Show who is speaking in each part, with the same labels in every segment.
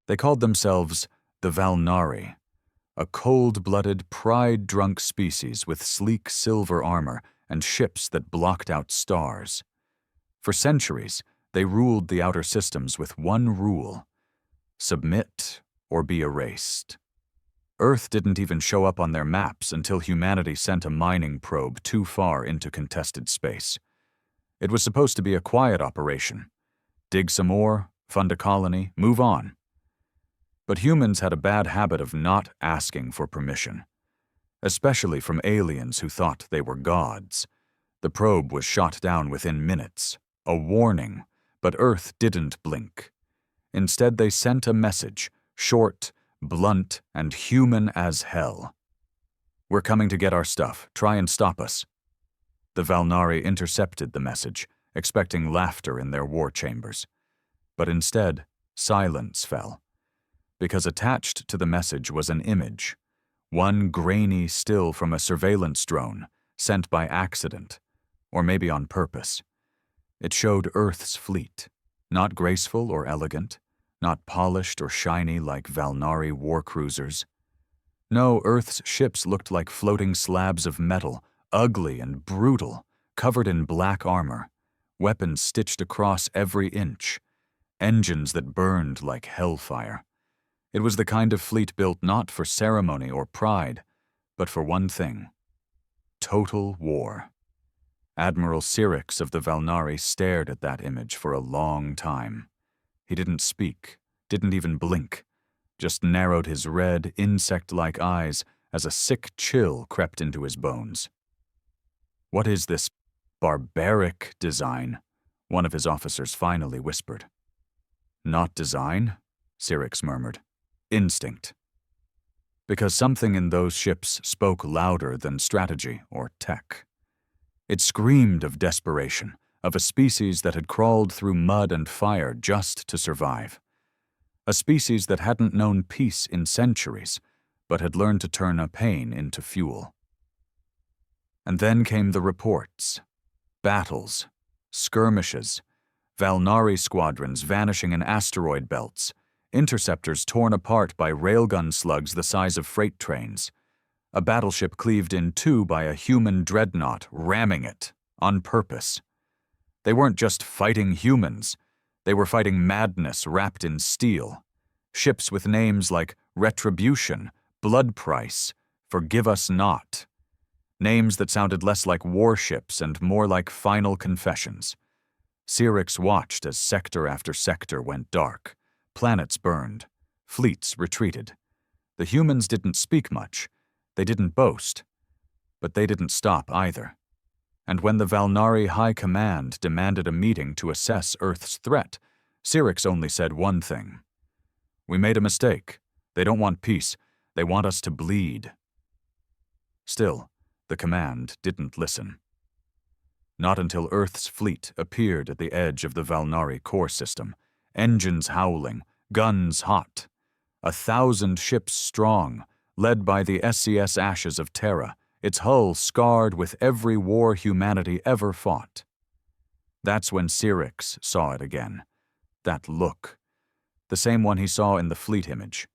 Speaker 1: They called themselves the Valnari, a cold-blooded, pride-drunk species with sleek silver armor and ships that blocked out stars. For centuries, they ruled the outer systems with one rule: submit or be erased. Earth didn't even show up on their maps until humanity sent a mining probe too far into contested space. It was supposed to be a quiet operation. Dig some ore, fund a colony, move on. But humans had a bad habit of not asking for permission, especially from aliens who thought they were gods. The probe was shot down within minutes, a warning, but Earth didn't blink. Instead, they sent a message, short, blunt, and human as hell. "We're coming to get our stuff. Try and stop us." The Valnari intercepted the message, expecting laughter in their war chambers. But instead, silence fell. Because attached to the message was an image, one grainy still from a surveillance drone sent by accident, or maybe on purpose. It showed Earth's fleet, not graceful or elegant, not polished or shiny like Valnari war cruisers. No, Earth's ships looked like floating slabs of metal, ugly and brutal, covered in black armor, weapons stitched across every inch, engines that burned like hellfire. It was the kind of fleet built not for ceremony or pride, but for one thing: total war. Admiral Syrinx of the Valnari stared at that image for a long time. He didn't speak, didn't even blink, just narrowed his red, insect-like eyes as a sick chill crept into his bones. "What is this barbaric design?" one of his officers finally whispered. "Not design," Syrinx murmured. "Instinct." Because something in those ships spoke louder than strategy or tech. It screamed of desperation, of a species that had crawled through mud and fire just to survive. A species that hadn't known peace in centuries, but had learned to turn a pain into fuel. And then came the reports. Battles, skirmishes, Valnari squadrons vanishing in asteroid belts, interceptors torn apart by railgun slugs the size of freight trains, a battleship cleaved in two by a human dreadnought ramming it, on purpose. They weren't just fighting humans, they were fighting madness wrapped in steel. Ships with names like Retribution, Blood Price, Forgive Us Not. Names that sounded less like warships and more like final confessions. Syrinx watched as sector after sector went dark. Planets burned. Fleets retreated. The humans didn't speak much. They didn't boast. But they didn't stop either. And when the Valnari High Command demanded a meeting to assess Earth's threat, Syrinx only said one thing: "We made a mistake. They don't want peace. They want us to bleed." Still, the command didn't listen. Not until Earth's fleet appeared at the edge of the Valnari core system, engines howling, guns hot. 1,000 ships strong, led by the SCS Ashes of Terra, its hull scarred with every war humanity ever fought. That's when Syrinx saw it again. That look. The same one he saw in the fleet image.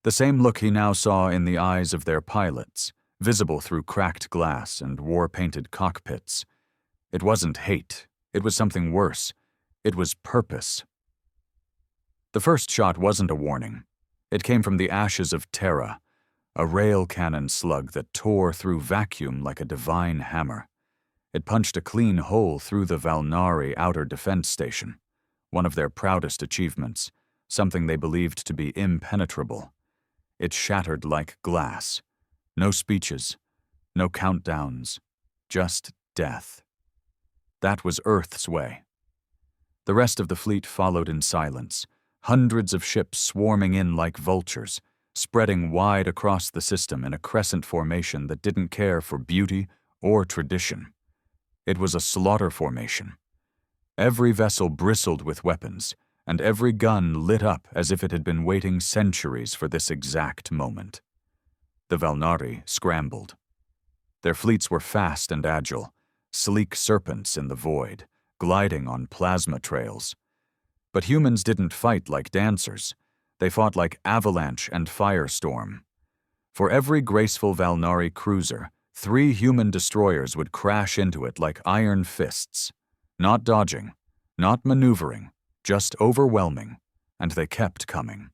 Speaker 1: The same look he now saw in the eyes of their pilots, visible through cracked glass and war-painted cockpits. It wasn't hate. It was something worse. It was purpose. The first shot wasn't a warning. It came from the Ashes of Terra, a rail cannon slug that tore through vacuum like a divine hammer. It punched a clean hole through the Valnari outer defense station, one of their proudest achievements, something they believed to be impenetrable. It shattered like glass. No speeches, no countdowns, just death. That was Earth's way. The rest of the fleet followed in silence, hundreds of ships swarming in like vultures, spreading wide across the system in a crescent formation that didn't care for beauty or tradition. It was a slaughter formation. Every vessel bristled with weapons, and every gun lit up as if it had been waiting centuries for this exact moment. The Valnari scrambled. Their fleets were fast and agile, sleek serpents in the void, gliding on plasma trails. But humans didn't fight like dancers. They fought like avalanche and firestorm. For every graceful Valnari cruiser, 3 human destroyers would crash into it like iron fists. Not dodging, not maneuvering, just overwhelming, and they kept coming.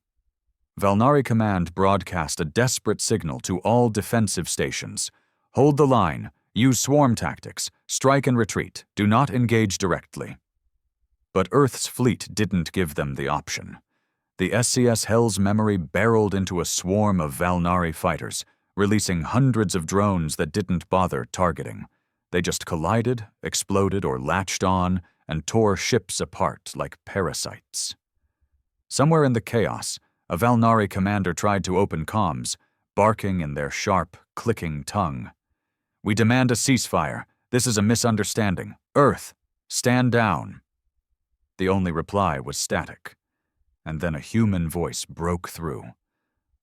Speaker 1: Valnari Command broadcast a desperate signal to all defensive stations. Hold the line, use swarm tactics, strike and retreat, do not engage directly. But Earth's fleet didn't give them the option. The SCS Hell's Memory barreled into a swarm of Valnari fighters, releasing hundreds of drones that didn't bother targeting. They just collided, exploded, or latched on, and tore ships apart like parasites. Somewhere in the chaos, a Valnari commander tried to open comms, barking in their sharp, clicking tongue. "We demand a ceasefire. This is a misunderstanding. Earth, stand down." The only reply was static. And then a human voice broke through.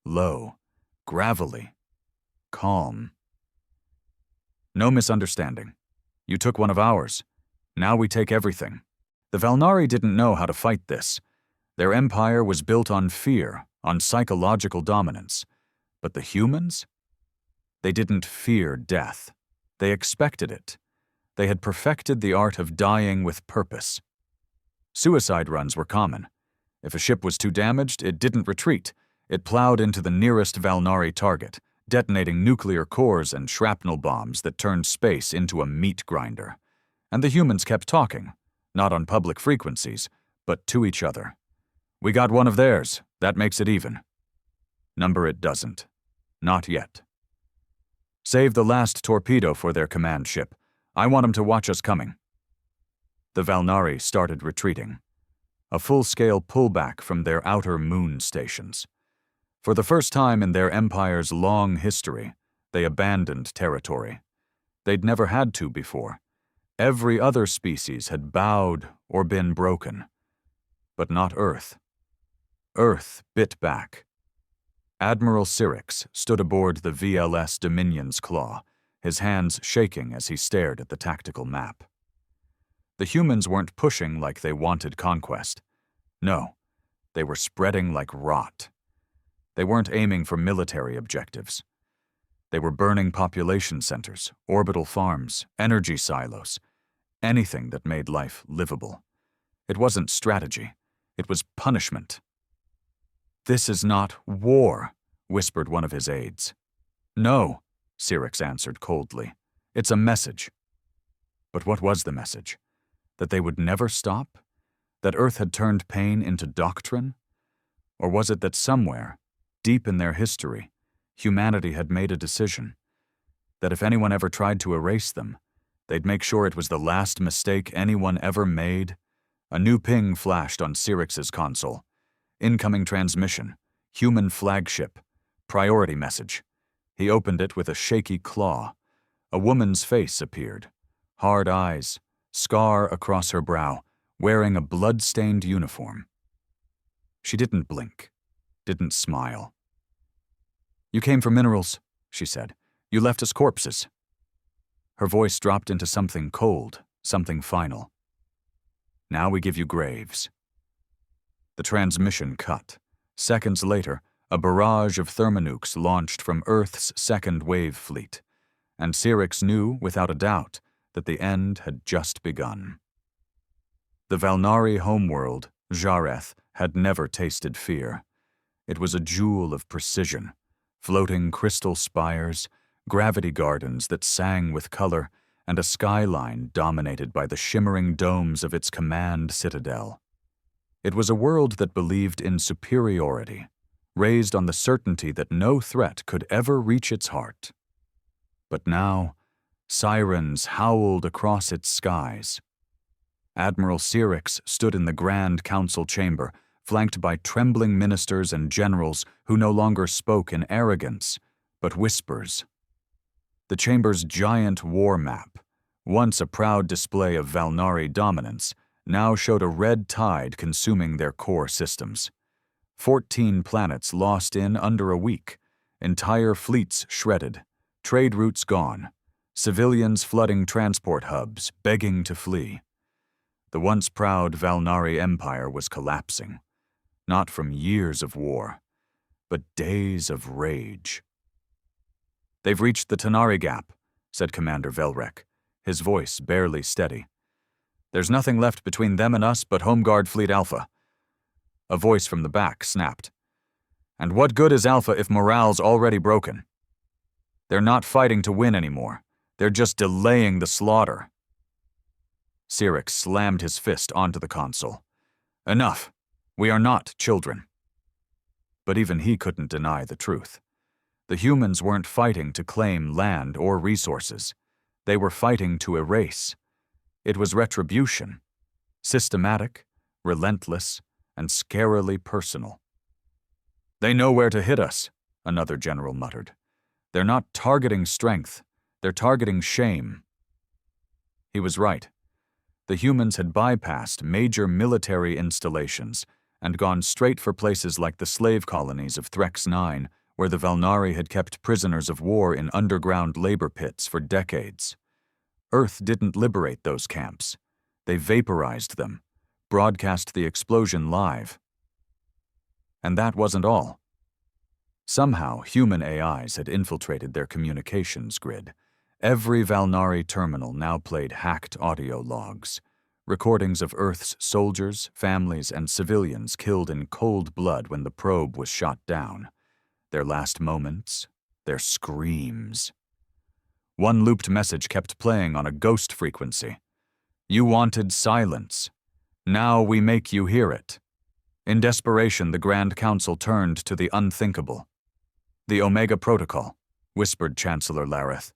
Speaker 1: Low, gravelly, calm. "No misunderstanding. You took one of ours. Now we take everything." The Valnari didn't know how to fight this. Their empire was built on fear, on psychological dominance. But the humans? They didn't fear death. They expected it. They had perfected the art of dying with purpose. Suicide runs were common. If a ship was too damaged, it didn't retreat. It plowed into the nearest Valnari target, detonating nuclear cores and shrapnel bombs that turned space into a meat grinder. And the humans kept talking, not on public frequencies, but to each other. "We got one of theirs. That makes it even." Number it doesn't. Not yet. "Save the last torpedo for their command ship. I want them to watch us coming." The Valnari started retreating. A full-scale pullback from their outer moon stations. For the first time in their empire's long history, they abandoned territory. They'd never had to before. Every other species had bowed or been broken. But not Earth. Earth bit back. Admiral Syrinx stood aboard the VLS Dominion's claw, his hands shaking as he stared at the tactical map. The humans weren't pushing like they wanted conquest. No, they were spreading like rot. They weren't aiming for military objectives. They were burning population centers, orbital farms, energy silos, anything that made life livable. It wasn't strategy. It was punishment. "This is not war," whispered one of his aides. "No," Syrinx answered coldly. "It's a message." But what was the message? That they would never stop? That Earth had turned pain into doctrine? Or was it that somewhere, deep in their history, humanity had made a decision? That if anyone ever tried to erase them, they'd make sure it was the last mistake anyone ever made? A new ping flashed on Syrinx's console. Incoming transmission, human flagship, priority message. He opened it with a shaky claw. A woman's face appeared. Hard eyes, scar across her brow, wearing a blood-stained uniform. She didn't blink, didn't smile. "You came for minerals," she said. "You left us corpses." Her voice dropped into something cold, something final. "Now we give you graves." The transmission cut. Seconds later, a barrage of thermonukes launched from Earth's second wave fleet, and Syrinx knew, without a doubt, that the end had just begun. The Valnari homeworld, Jarth, had never tasted fear. It was a jewel of precision, floating crystal spires, gravity gardens that sang with color, and a skyline dominated by the shimmering domes of its command citadel. It was a world that believed in superiority, raised on the certainty that no threat could ever reach its heart. But now, sirens howled across its skies. Admiral Syrinx stood in the Grand Council chamber, flanked by trembling ministers and generals who no longer spoke in arrogance, but whispers. The chamber's giant war map, once a proud display of Valnari dominance, now showed a red tide consuming their core systems. 14 planets lost in under a week, entire fleets shredded, trade routes gone, civilians flooding transport hubs, begging to flee. The once proud Valnari Empire was collapsing. not from years of war, but days of rage. "They've reached the Tanari Gap," said Commander Velrek, his voice barely steady. "There's nothing left between them and us but Home Guard Fleet Alpha." A voice from the back snapped. "And what good is Alpha if morale's already broken? They're not fighting to win anymore. They're just delaying the slaughter." Syrinx slammed his fist onto the console. "Enough. We are not children." But even he couldn't deny the truth. The humans weren't fighting to claim land or resources. They were fighting to erase. It was retribution. Systematic, relentless, and scarily personal. "They know where to hit us," another general muttered. "They're not targeting strength. They're targeting shame." He was right. The humans had bypassed major military installations and gone straight for places like the slave colonies of Threx 9, where the Valnari had kept prisoners of war in underground labor pits for decades. Earth didn't liberate those camps. They vaporized them, broadcast the explosion live. And that wasn't all. Somehow, human AIs had infiltrated their communications grid. Every Valnari terminal now played hacked audio logs, recordings of Earth's soldiers, families, and civilians killed in cold blood when the probe was shot down. Their last moments, their screams. One looped message kept playing on a ghost frequency. "You wanted silence. Now we make you hear it." In desperation, the Grand Council turned to the unthinkable. "The Omega Protocol," whispered Chancellor Lareth.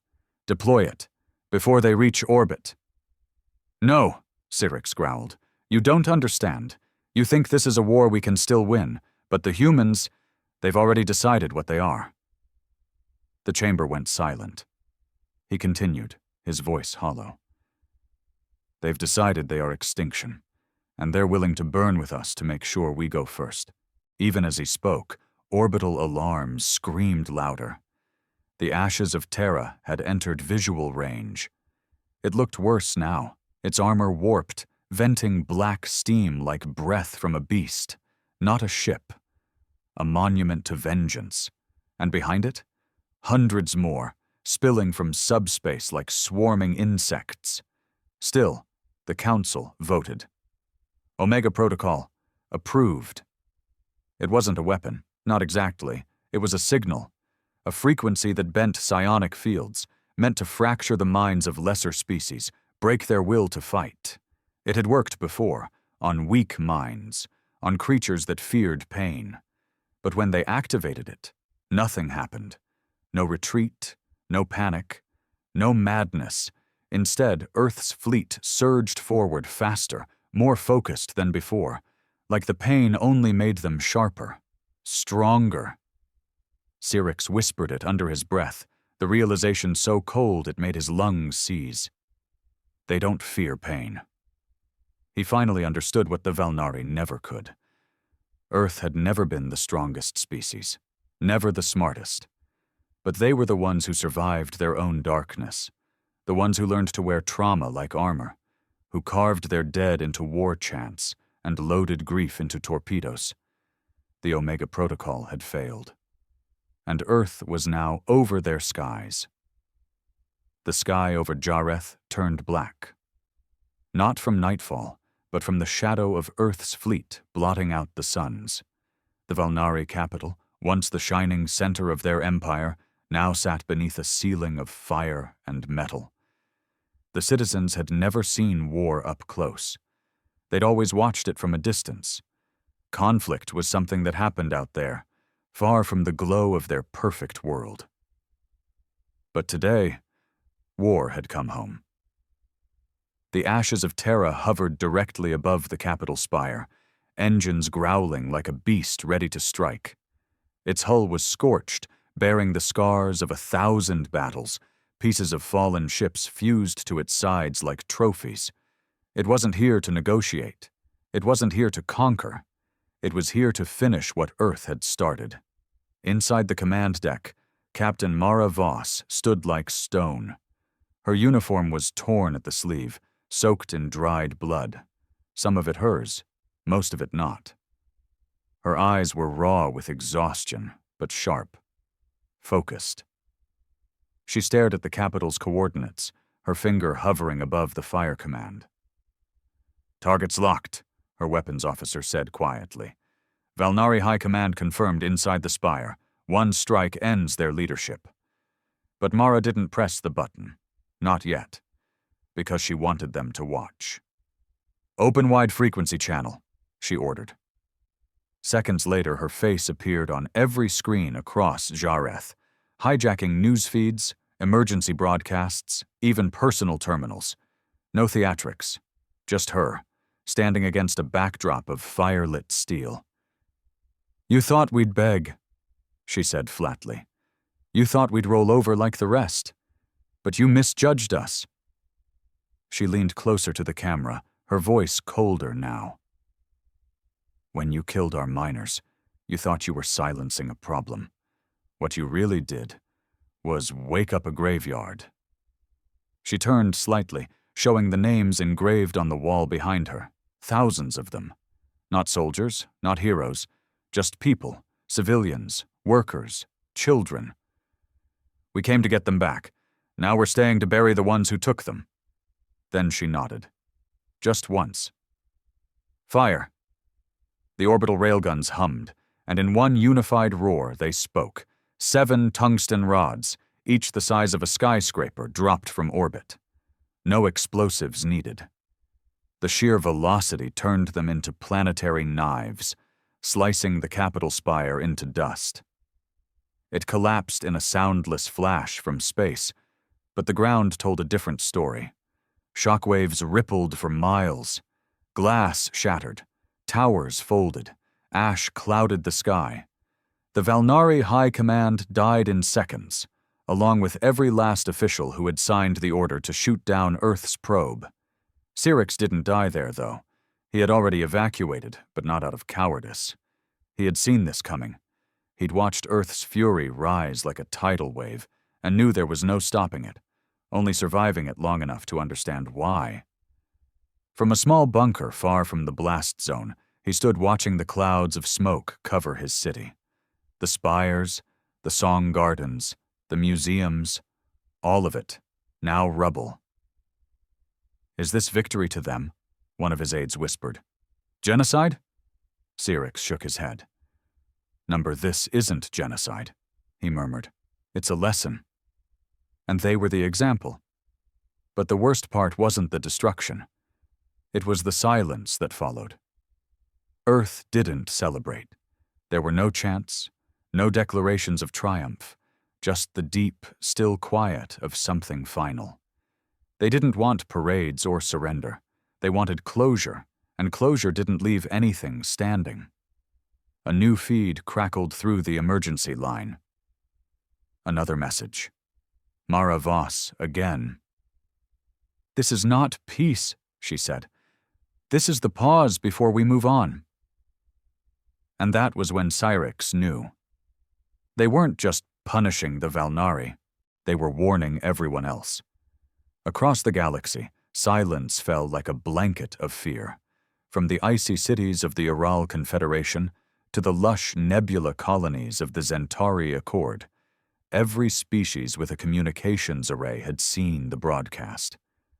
Speaker 1: "Deploy it, before they reach orbit." "No," Syrinx growled. "You don't understand. You think this is a war we can still win, but the humans, they've already decided what they are." The chamber went silent. He continued, his voice hollow. "They've decided they are extinction, and they're willing to burn with us to make sure we go first." Even as he spoke, orbital alarms screamed louder. The ashes of Terra had entered visual range. It looked worse now, its armor warped, venting black steam like breath from a beast, not a ship. A monument to vengeance. And behind it, hundreds more, spilling from subspace like swarming insects. Still, the Council voted. Omega Protocol, approved. It wasn't a weapon, not exactly. It was a signal, a frequency that bent psionic fields, meant to fracture the minds of lesser species, break their will to fight. It had worked before, on weak minds, on creatures that feared pain. But when they activated it, nothing happened. No retreat, no panic, no madness. Instead, Earth's fleet surged forward faster, more focused than before, like the pain only made them sharper, stronger. Syrinx whispered it under his breath, the realization so cold it made his lungs seize. They don't fear pain. He finally understood what the Valnari never could. Earth had never been the strongest species, never the smartest. But they were the ones who survived their own darkness, the ones who learned to wear trauma like armor, who carved their dead into war chants and loaded grief into torpedoes. The Omega Protocol had failed. And Earth was now over their skies. The sky over Jarth turned black. Not from nightfall, but from the shadow of Earth's fleet blotting out the suns. The Valnari capital, once the shining center of their empire, now sat beneath a ceiling of fire and metal. The citizens had never seen war up close. They'd always watched it from a distance. Conflict was something that happened out there, far from the glow of their perfect world. But today, war had come home. The ashes of Terra hovered directly above the capital spire, engines growling like a beast ready to strike. Its hull was scorched, bearing the scars of 1,000 battles, pieces of fallen ships fused to its sides like trophies. It wasn't here to negotiate. It wasn't here to conquer. It was here to finish what Earth had started. Inside the command deck, Captain Mara Voss stood like stone. Her uniform was torn at the sleeve, soaked in dried blood. Some of it hers, most of it not. Her eyes were raw with exhaustion, but sharp, focused. She stared at the capital's coordinates, her finger hovering above the fire command. "Target's locked," her weapons officer said quietly. "Valnari High Command confirmed inside the spire. One strike ends their leadership." But Mara didn't press the button. Not yet. Because she wanted them to watch. "Open wide frequency channel," she ordered. Seconds later, her face appeared on every screen across Jarth, hijacking news feeds, emergency broadcasts, even personal terminals. No theatrics. Just her, standing against a backdrop of fire-lit steel. "You thought we'd beg," she said flatly. "You thought we'd roll over like the rest. But you misjudged us." She leaned closer to the camera, her voice colder now. "When you killed our miners, you thought you were silencing a problem. What you really did was wake up a graveyard." She turned slightly, showing the names engraved on the wall behind her. Thousands of them. Not soldiers, not heroes, just people, civilians, workers, children. "We came to get them back. Now we're staying to bury the ones who took them." Then she nodded. Just once. "Fire." The orbital railguns hummed, and in one unified roar they spoke. 7 tungsten rods, each the size of a skyscraper, dropped from orbit. No explosives needed. The sheer velocity turned them into planetary knives, slicing the capital spire into dust. It collapsed in a soundless flash from space, but the ground told a different story. Shockwaves rippled for miles. Glass shattered. Towers folded. Ash clouded the sky. The Valnari High Command died in seconds, along with every last official who had signed the order to shoot down Earth's probe. Syrinx didn't die there, though. He had already evacuated, but not out of cowardice. He had seen this coming. He'd watched Earth's fury rise like a tidal wave, and knew there was no stopping it, only surviving it long enough to understand why. From a small bunker far from the blast zone, he stood watching the clouds of smoke cover his city. The spires, the song gardens, the museums, all of it, now rubble. "Is this victory to them?" one of his aides whispered. "Genocide?" Syrinx shook his head. "Number, this isn't genocide," he murmured. "It's a lesson." And they were the example. But the worst part wasn't the destruction. It was the silence that followed. Earth didn't celebrate. There were no chants, no declarations of triumph, just the deep, still quiet of something final. They didn't want parades or surrender. They wanted closure, and closure didn't leave anything standing. A new feed crackled through the emergency line. Another message. Mara Voss again. "This is not peace," she said. "This is the pause before we move on." And that was when Syrinx knew. They weren't just punishing the Valnari. They were warning everyone else. Across the galaxy, silence fell like a blanket of fear. From the icy cities of the Ural Confederation to the lush nebula colonies of the Terran Accord, every species with a communications array had seen the broadcast.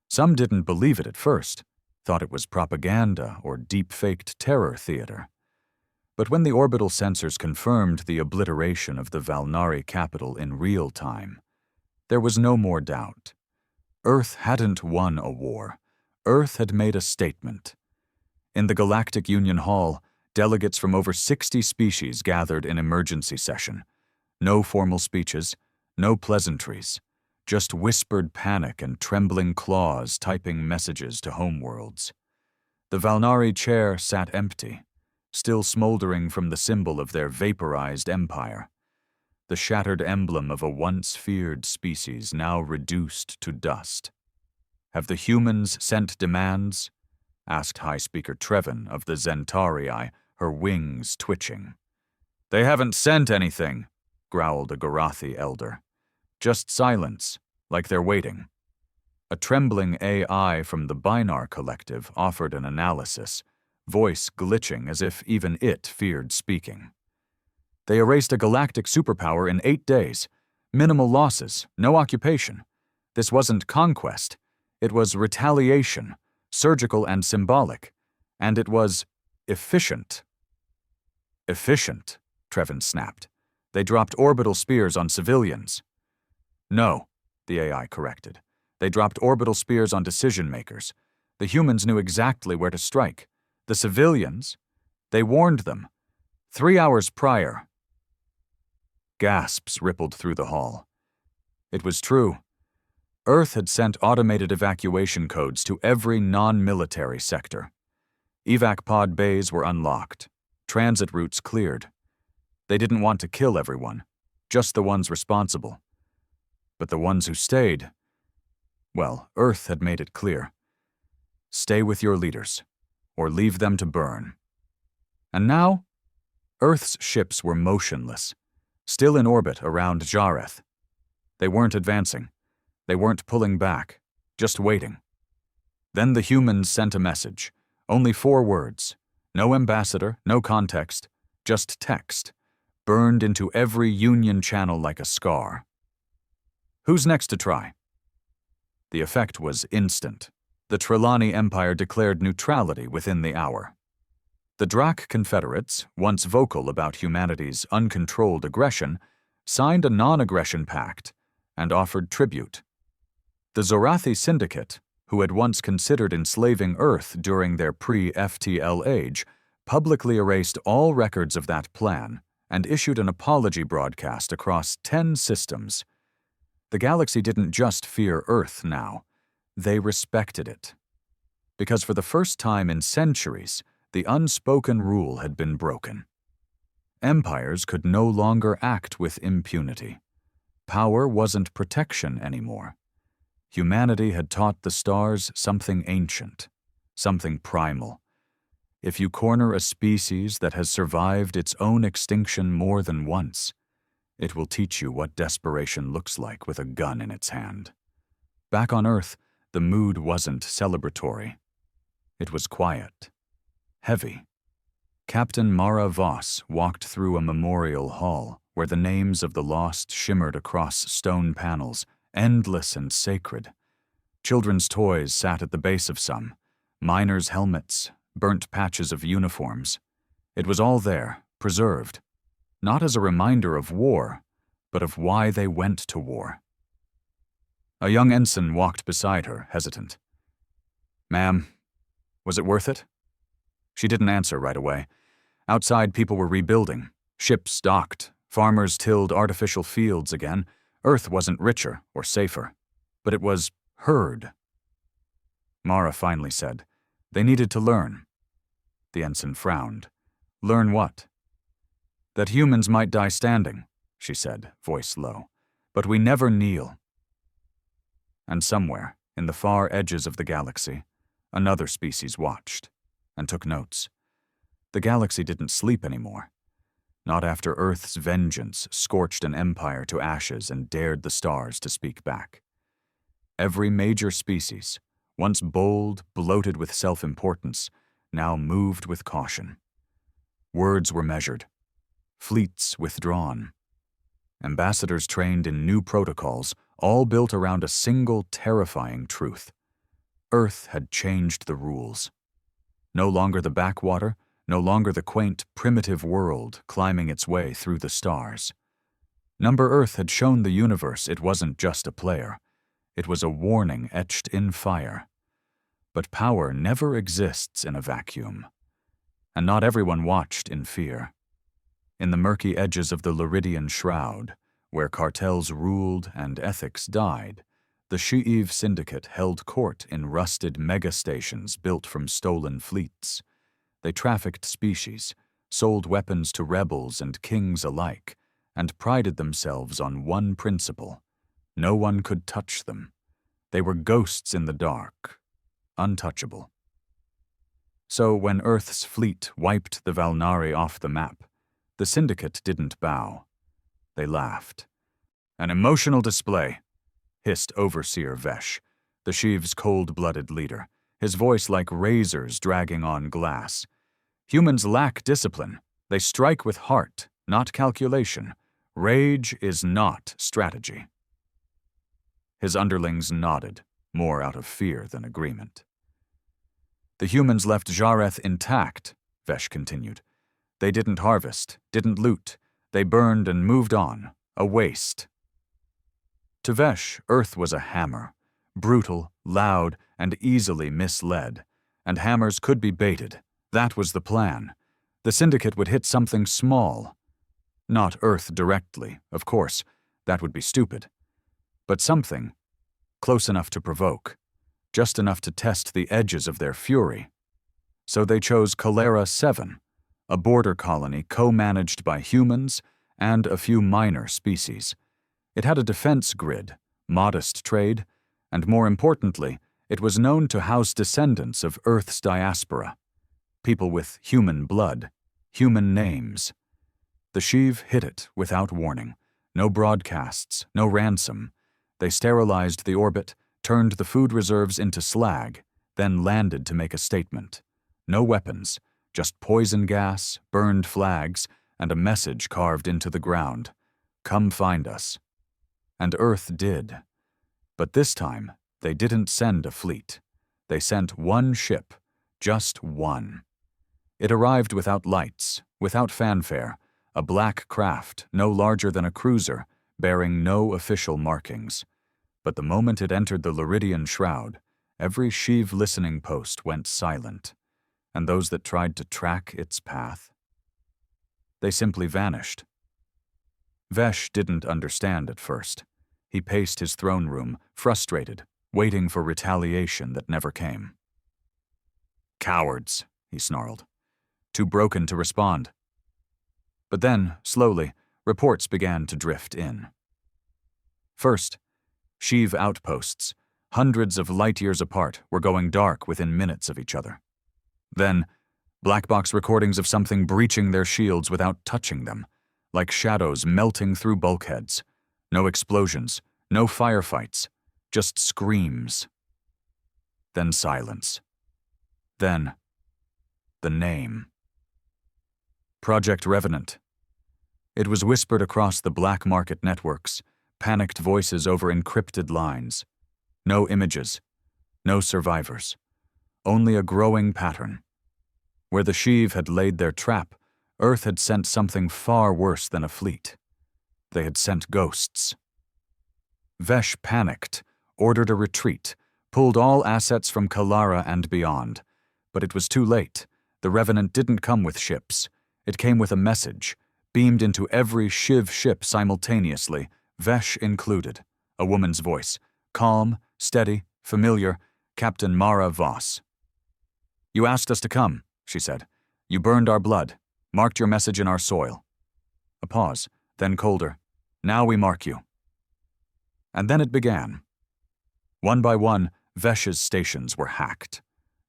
Speaker 1: Some didn't believe it at first, thought it was propaganda or deep-faked terror theater. But when the orbital sensors confirmed the obliteration of the Valnari capital in real time, there was no more doubt. Earth hadn't won a war. Earth had made a statement. In the Galactic Union Hall, delegates from over 60 species gathered in emergency session. No formal speeches, no pleasantries, just whispered panic and trembling claws typing messages to homeworlds. The Valnari chair sat empty, still smoldering from the symbol of their vaporized empire, the shattered emblem of a once feared species now reduced to dust. "Have the humans sent demands?" asked High Speaker Trevin of the Zentarii, her wings twitching. "They haven't sent anything," growled a Gorathi elder. "Just silence, like they're waiting." A trembling AI from the Binar Collective offered an analysis, voice glitching as if even it feared speaking. They erased a galactic superpower in 8 days. Minimal losses, no occupation. This wasn't conquest. It was retaliation, surgical and symbolic. And it was efficient. Efficient, Trevin snapped. They dropped orbital spears on civilians. No, the AI corrected. They dropped orbital spears on decision-makers. The humans knew exactly where to strike. The civilians, they warned them. 3 hours prior. Gasps rippled through the hall. It was true. Earth had sent automated evacuation codes to every non-military sector. Evac pod bays were unlocked. Transit routes cleared. They didn't want to kill everyone, just the ones responsible. But the ones who stayed, well, Earth had made it clear. Stay with your leaders, or leave them to burn. And now, Earth's ships were motionless, still in orbit around Jarth. They weren't advancing. They weren't pulling back, just waiting. Then the humans sent a message. Only 4 words. No ambassador, no context, just text, burned into every Union channel like a scar. Who's next to try? The effect was instant. The Trelawney Empire declared neutrality within the hour. The Drak Confederates, once vocal about humanity's uncontrolled aggression, signed a non-aggression pact and offered tribute. The Zorathi Syndicate, who had once considered enslaving Earth during their pre-FTL age, publicly erased all records of that plan and issued an apology broadcast across 10 systems. The galaxy didn't just fear Earth now, they respected it. Because for the first time in centuries, the unspoken rule had been broken. Empires could no longer act with impunity. Power wasn't protection anymore. Humanity had taught the stars something ancient, something primal. If you corner a species that has survived its own extinction more than once, it will teach you what desperation looks like with a gun in its hand. Back on Earth, the mood wasn't celebratory. It was quiet, heavy. Captain Mara Voss walked through a memorial hall where the names of the lost shimmered across stone panels, endless and sacred. Children's toys sat at the base of some, miners' helmets, burnt patches of uniforms. It was all there, preserved, not as a reminder of war, but of why they went to war. A young ensign walked beside her, hesitant. "Ma'am, was it worth it?" She didn't answer right away. Outside, people were rebuilding. Ships docked. Farmers tilled artificial fields again. Earth wasn't richer or safer, but it was heard. Mara finally said, "They needed to learn." The ensign frowned. "Learn what?" "That humans might die standing," she said, voice low. "But we never kneel." And somewhere, in the far edges of the galaxy, another species watched and took notes. The galaxy didn't sleep anymore. Not after Earth's vengeance scorched an empire to ashes and dared the stars to speak back. Every major species, once bold, bloated with self-importance, now moved with caution. Words were measured. Fleets withdrawn. Ambassadors trained in new protocols, all built around a single terrifying truth. Earth had changed the rules. No longer the backwater, no longer the quaint, primitive world climbing its way through the stars. Number Earth had shown the universe it wasn't just a player. It was a warning etched in fire. But power never exists in a vacuum. And not everyone watched in fear. In the murky edges of the Luridian Shroud, where cartels ruled and ethics died, the Shiv syndicate held court in rusted megastations built from stolen fleets. They trafficked species, sold weapons to rebels and kings alike, and prided themselves on one principle: no one could touch them. They were ghosts in the dark, untouchable. So when Earth's fleet wiped the Valnari off the map, the syndicate didn't bow. They laughed. "An emotional display," hissed Overseer Vesh, the Shiv's cold-blooded leader, his voice like razors dragging on glass. Humans lack discipline. They strike with heart, not calculation. Rage is not strategy. His underlings nodded, more out of fear than agreement. The humans left Jarth intact, Vesh continued. They didn't harvest, didn't loot. They burned and moved on, a waste. To Vesh, Earth was a hammer, brutal, loud, and easily misled. And hammers could be baited. That was the plan. The syndicate would hit something small. Not Earth directly, of course. That would be stupid. But something, close enough to provoke, just enough to test the edges of their fury. So they chose Calera 7, a border colony co-managed by humans and a few minor species. It had a defense grid, modest trade, and more importantly, it was known to house descendants of Earth's diaspora, people with human blood, human names. The Shiv hit it without warning. No broadcasts, no ransom. They sterilized the orbit, turned the food reserves into slag, then landed to make a statement. No weapons, just poison gas, burned flags, and a message carved into the ground. Come find us. And Earth did. But this time, they didn't send a fleet. They sent one ship, just one. It arrived without lights, without fanfare, a black craft no larger than a cruiser, bearing no official markings. But the moment it entered the Luridian shroud, every Shiv listening post went silent, and those that tried to track its path, they simply vanished. Vesh didn't understand at first. He paced his throne room, frustrated, waiting for retaliation that never came. Cowards, he snarled. Too broken to respond. But then, slowly, reports began to drift in. First, Shiv outposts, hundreds of light years apart, were going dark within minutes of each other. Then, black box recordings of something breaching their shields without touching them, like shadows melting through bulkheads. No explosions, no firefights, just screams. Then silence. Then, the name. Project Revenant. It was whispered across the black market networks, panicked voices over encrypted lines. No images, no survivors, only a growing pattern. Where the Shiv had laid their trap, Earth had sent something far worse than a fleet. They had sent ghosts. Vesh panicked, ordered a retreat, pulled all assets from Kalara and beyond. But it was too late. The Revenant didn't come with ships. It came with a message, beamed into every Shiv ship simultaneously, Vesh included. A woman's voice, calm, steady, familiar, Captain Mara Voss. You asked us to come, she said. You burned our blood, marked your message in our soil. A pause, then colder. Now we mark you. And then it began. One by one, Vesh's stations were hacked.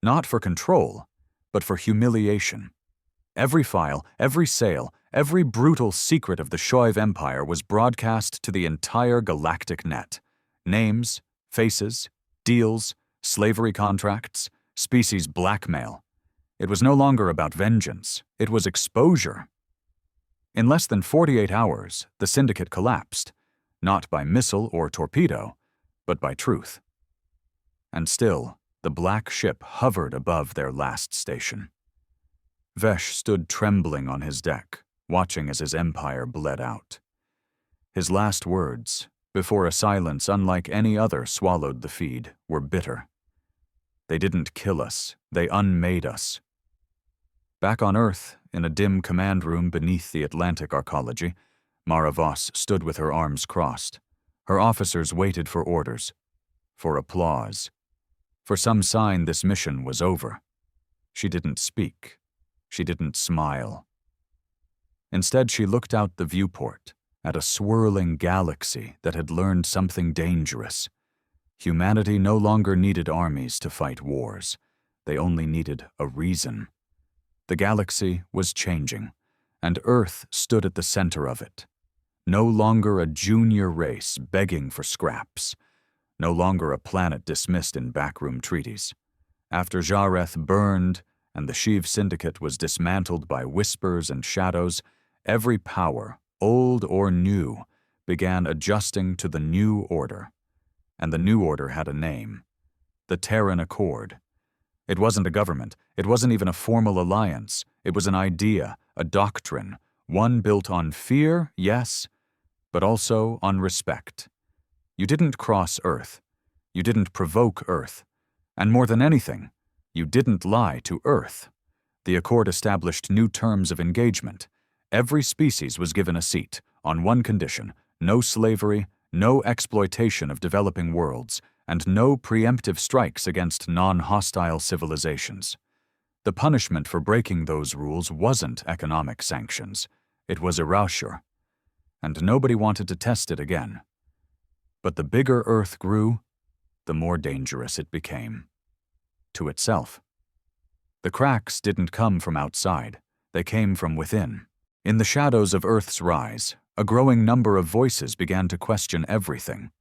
Speaker 1: Not for control, but for humiliation. Every file, every sale, every brutal secret of the Shoiv Empire was broadcast to the entire galactic net. Names, faces, deals, slavery contracts, species blackmail. It was no longer about vengeance. It was exposure. In less than 48 hours, the syndicate collapsed, not by missile or torpedo, but by truth. And still, the black ship hovered above their last station. Vesh stood trembling on his deck, watching as his empire bled out. His last words, before a silence unlike any other swallowed the feed, were bitter. They didn't kill us, they unmade us. Back on Earth, in a dim command room beneath the Atlantic arcology, Mara Voss stood with her arms crossed. Her officers waited for orders, for applause, for some sign this mission was over. She didn't speak. She didn't smile. Instead, she looked out the viewport at a swirling galaxy that had learned something dangerous. Humanity no longer needed armies to fight wars. They only needed a reason. The galaxy was changing, and Earth stood at the center of it. No longer a junior race begging for scraps. No longer a planet dismissed in backroom treaties. After Jarth burned and the Shiv syndicate was dismantled by whispers and shadows, every power, old or new, began adjusting to the new order. And the new order had a name: the Terran Accord. It wasn't a government, it wasn't even a formal alliance, it was an idea, a doctrine, one built on fear, yes, but also on respect. You didn't cross Earth. You didn't provoke Earth. And more than anything, you didn't lie to Earth. The Accord established new terms of engagement. Every species was given a seat, on one condition: no slavery, no exploitation of developing worlds, and no preemptive strikes against non-hostile civilizations. The punishment for breaking those rules wasn't economic sanctions. It was erasure. And nobody wanted to test it again. But the bigger Earth grew, the more dangerous it became. To itself. The cracks didn't come from outside. They came from within. In the shadows of Earth's rise, a growing number of voices began to question everything.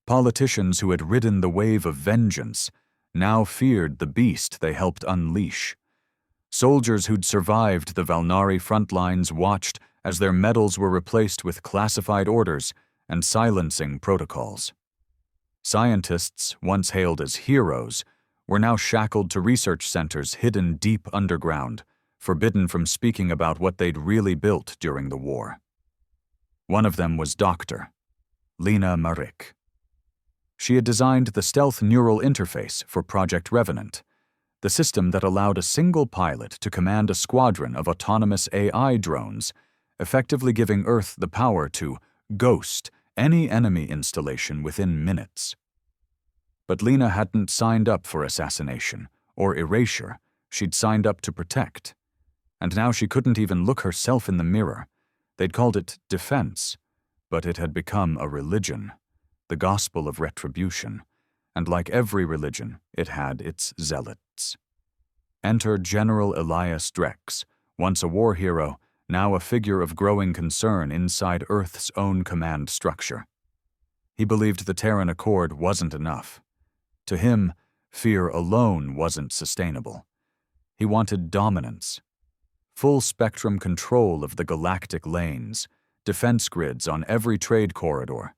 Speaker 1: Politicians who had ridden the wave of vengeance now feared the beast they helped unleash. Soldiers who'd survived the Valnari front lines watched as their medals were replaced with classified orders and silencing protocols. Scientists, once hailed as heroes, were now shackled to research centers hidden deep underground, forbidden from speaking about what they'd really built during the war. One of them was Dr. Lena Marik. She had designed the stealth neural interface for Project Revenant, the system that allowed a single pilot to command a squadron of autonomous AI drones, effectively giving Earth the power to ghost any enemy installation within minutes. But Lena hadn't signed up for assassination or erasure. She'd signed up to protect. And now she couldn't even look herself in the mirror. They'd called it defense, but it had become a religion, the gospel of retribution, and like every religion, it had its zealots. Enter General Elias Drex, once a war hero, now a figure of growing concern inside Earth's own command structure. He believed the Terran Accord wasn't enough. To him, fear alone wasn't sustainable. He wanted dominance. Full-spectrum control of the galactic lanes, defense grids on every trade corridor,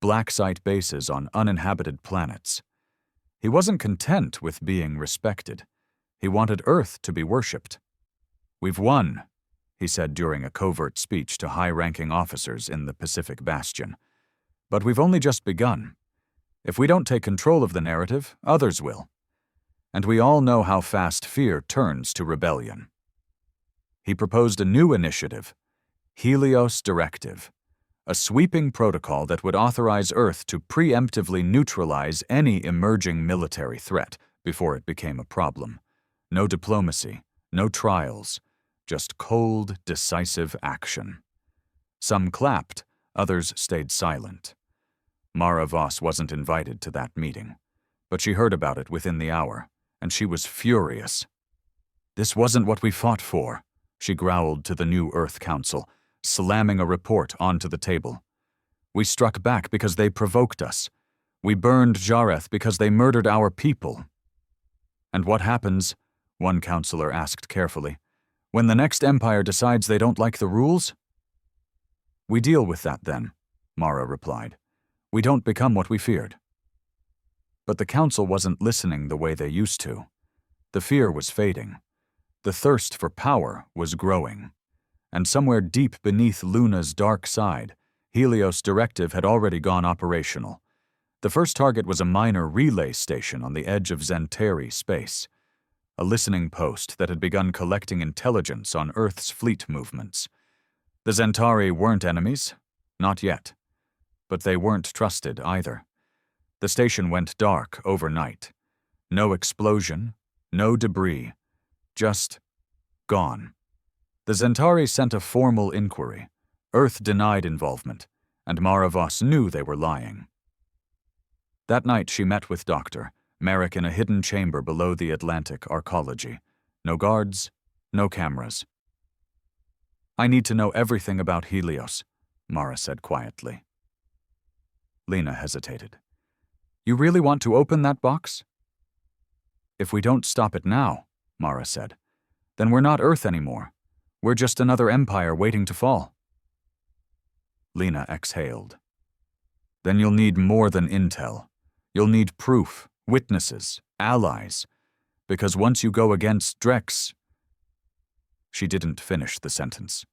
Speaker 1: black site bases on uninhabited planets. He wasn't content with being respected. He wanted Earth to be worshipped. "We've won," he said during a covert speech to high-ranking officers in the Pacific Bastion. "But we've only just begun. If we don't take control of the narrative, others will. And we all know how fast fear turns to rebellion." He proposed a new initiative, Helios Directive, a sweeping protocol that would authorize Earth to preemptively neutralize any emerging military threat before it became a problem. No diplomacy, no trials, just cold, decisive action. Some clapped, others stayed silent. Mara Voss wasn't invited to that meeting, but she heard about it within the hour, and she was furious. "This wasn't what we fought for," she growled to the new Earth Council, slamming a report onto the table. "We struck back because they provoked us. We burned Jarth because they murdered our people." "And what happens," one counselor asked carefully, "when the next empire decides they don't like the rules?" "We deal with that then," Mara replied. "We don't become what we feared." But the council wasn't listening the way they used to. The fear was fading. The thirst for power was growing. And somewhere deep beneath Luna's dark side, Helios Directive had already gone operational. The first target was a minor relay station on the edge of Zentari space, a listening post that had begun collecting intelligence on Earth's fleet movements. The Zentari weren't enemies, not yet. But they weren't trusted either. The station went dark overnight. No explosion, no debris, just gone. The Zentari sent a formal inquiry. Earth denied involvement, and Mara Voss knew they were lying. That night she met with Dr. Merrick in a hidden chamber below the Atlantic Arcology. No guards, no cameras. "I need to know everything about Helios," Mara said quietly. Lena hesitated. "You really want to open that box?" "If we don't stop it now," Mara said. "Then we're not Earth anymore. We're just another empire waiting to fall." Lena exhaled. "Then you'll need more than intel. You'll need proof, witnesses, allies. Because once you go against Drex..." She didn't finish the sentence.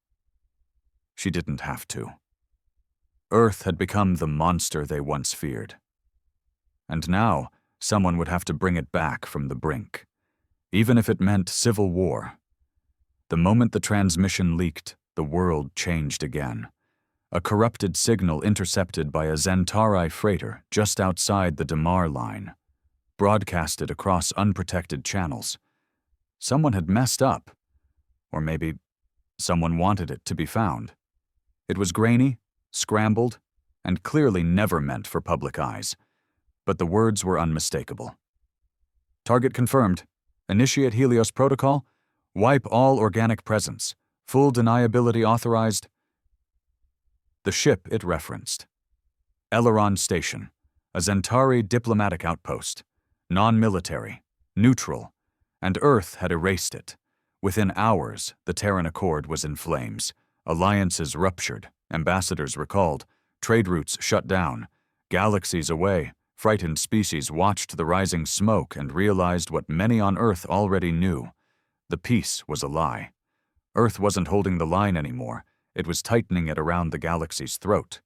Speaker 1: She didn't have to. Earth had become the monster they once feared. And now, someone would have to bring it back from the brink, even if it meant civil war. The moment the transmission leaked, the world changed again. A corrupted signal intercepted by a Zentari freighter just outside the Damar line, broadcasted across unprotected channels. Someone had messed up, or maybe someone wanted it to be found. It was grainy, scrambled, and clearly never meant for public eyes, but the words were unmistakable. "Target confirmed. Initiate Helios protocol. Wipe all organic presence. Full deniability authorized." The ship it referenced. Eleron Station, a Zentari diplomatic outpost, non-military, neutral, and Earth had erased it. Within hours, the Terran Accord was in flames. Alliances ruptured, ambassadors recalled, trade routes shut down. Galaxies away, frightened species watched the rising smoke and realized what many on Earth already knew. The peace was a lie. Earth wasn't holding the line anymore. It was tightening it around the galaxy's throat.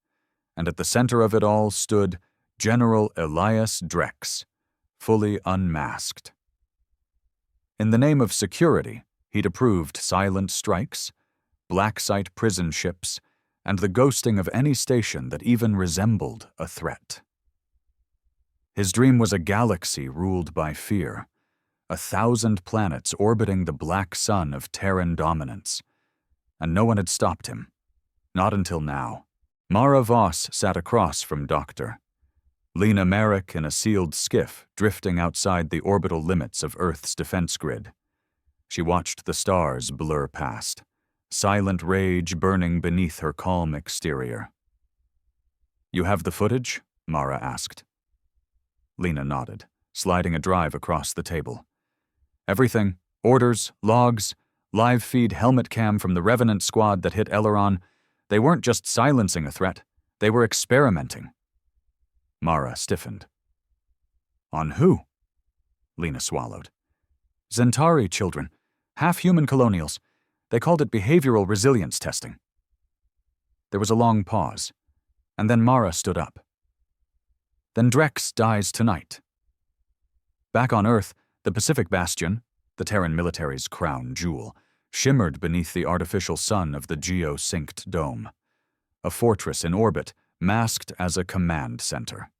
Speaker 1: And at the center of it all stood General Elias Drex, fully unmasked. In the name of security, he'd approved silent strikes, black site prison ships, and the ghosting of any station that even resembled a threat. His dream was a galaxy ruled by fear, 1,000 planets orbiting the black sun of Terran dominance. And no one had stopped him. Not until now. Mara Voss sat across from Doctor. Lena Merrick in a sealed skiff drifting outside the orbital limits of Earth's defense grid. She watched the stars blur past, silent rage burning beneath her calm exterior. "You have the footage?" Mara asked. Lena nodded, sliding a drive across the table. "Everything. Orders, logs, live feed helmet cam from the Revenant squad that hit Eleron. They weren't just silencing a threat. They were experimenting." Mara stiffened. "On who?" Lena swallowed. "Zentari children. Half-human colonials. They called it behavioral resilience testing." There was a long pause, and then Mara stood up. "Then Drex dies tonight." Back on Earth, the Pacific Bastion, the Terran military's crown jewel, shimmered beneath the artificial sun of the geo-synced dome. A fortress in orbit, masked as a command center.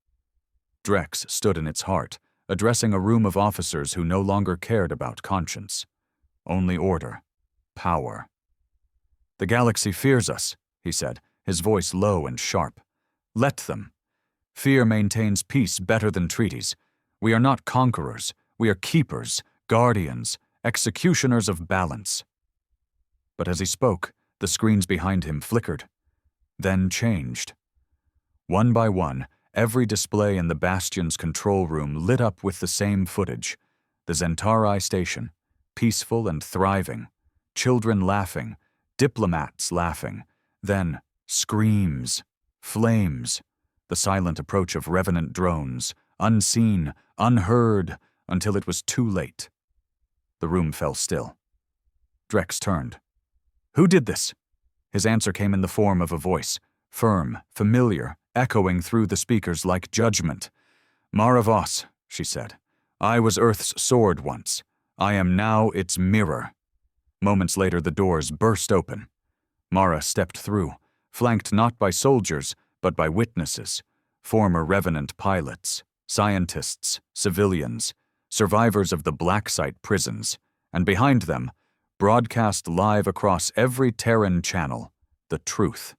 Speaker 1: Drex stood in its heart, addressing a room of officers who no longer cared about conscience. Only order. Power. "The galaxy fears us," he said, his voice low and sharp. "Let them. Fear maintains peace better than treaties. We are not conquerors. We are keepers, guardians, executioners of balance." But as he spoke, the screens behind him flickered, then changed. One by one, every display in the Bastion's control room lit up with the same footage. The Zentari station, peaceful and thriving, children laughing, diplomats laughing, then screams, flames, the silent approach of Revenant drones, unseen, unheard, until it was too late. The room fell still. Drex turned. "Who did this?" His answer came in the form of a voice, firm, familiar, echoing through the speakers like judgment. "Mara Voss," she said. "I was Earth's sword once. I am now its mirror." Moments later, the doors burst open. Mara stepped through, flanked not by soldiers, but by witnesses, former Revenant pilots, scientists, civilians, survivors of the black site prisons, and behind them, broadcast live across every Terran channel, the truth.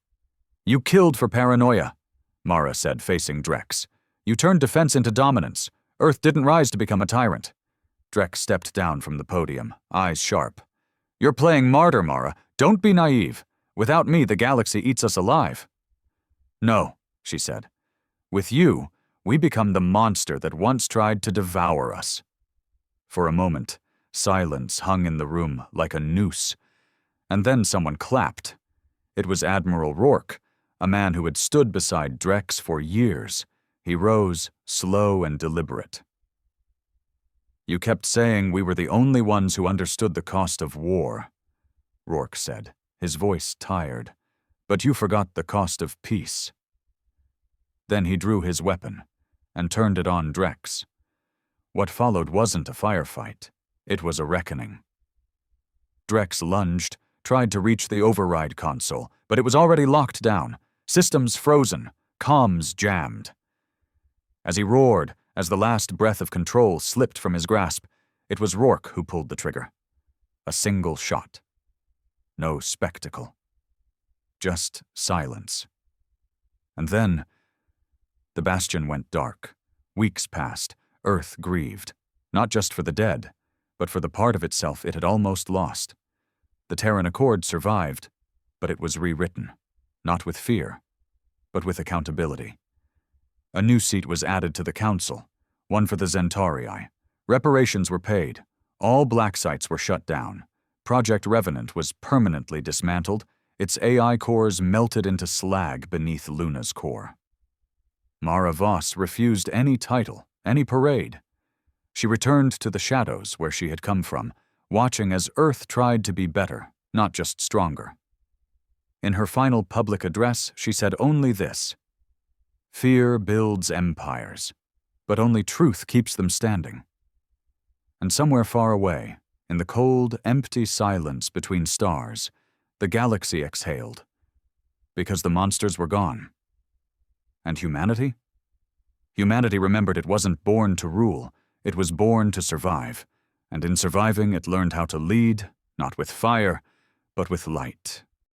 Speaker 1: "You killed for paranoia," Mara said, facing Drex. "You turned defense into dominance. Earth didn't rise to become a tyrant." Drex stepped down from the podium, eyes sharp. "You're playing martyr, Mara. Don't be naive. Without me, the galaxy eats us alive." "No," she said. "With you, we become the monster that once tried to devour us." For a moment, Silence hung in the room like a noose. And then someone clapped. It was Admiral Rourke, a man who had stood beside Drex for years. He rose, slow and deliberate. "You kept saying we were the only ones who understood the cost of war," Rourke said, his voice tired. "But you forgot the cost of peace." Then he drew his weapon and turned it on Drex. What followed wasn't a firefight. It was a reckoning. Drex lunged, tried to reach the override console, but it was already locked down, systems frozen, comms jammed. As he roared, as the last breath of control slipped from his grasp, it was Rourke who pulled the trigger. A single shot. No spectacle. Just silence. And then, the Bastion went dark. Weeks passed. Earth grieved, not just for the dead, but for the part of itself it had almost lost. The Terran Accord survived, but it was rewritten, not with fear, but with accountability. A new seat was added to the Council, one for the Zentarii. Reparations were paid. All black sites were shut down. Project Revenant was permanently dismantled, its AI cores melted into slag beneath Luna's core. Mara Voss refused any title, any parade. She returned to the shadows where she had come from, watching as Earth tried to be better, not just stronger. In her final public address, she said only this: "Fear builds empires, but only truth keeps them standing." And somewhere far away, in the cold, empty silence between stars, the galaxy exhaled, because the monsters were gone. And humanity? Humanity remembered it wasn't born to rule, it was born to survive, and in surviving it learned how to lead, not with fire, but with light.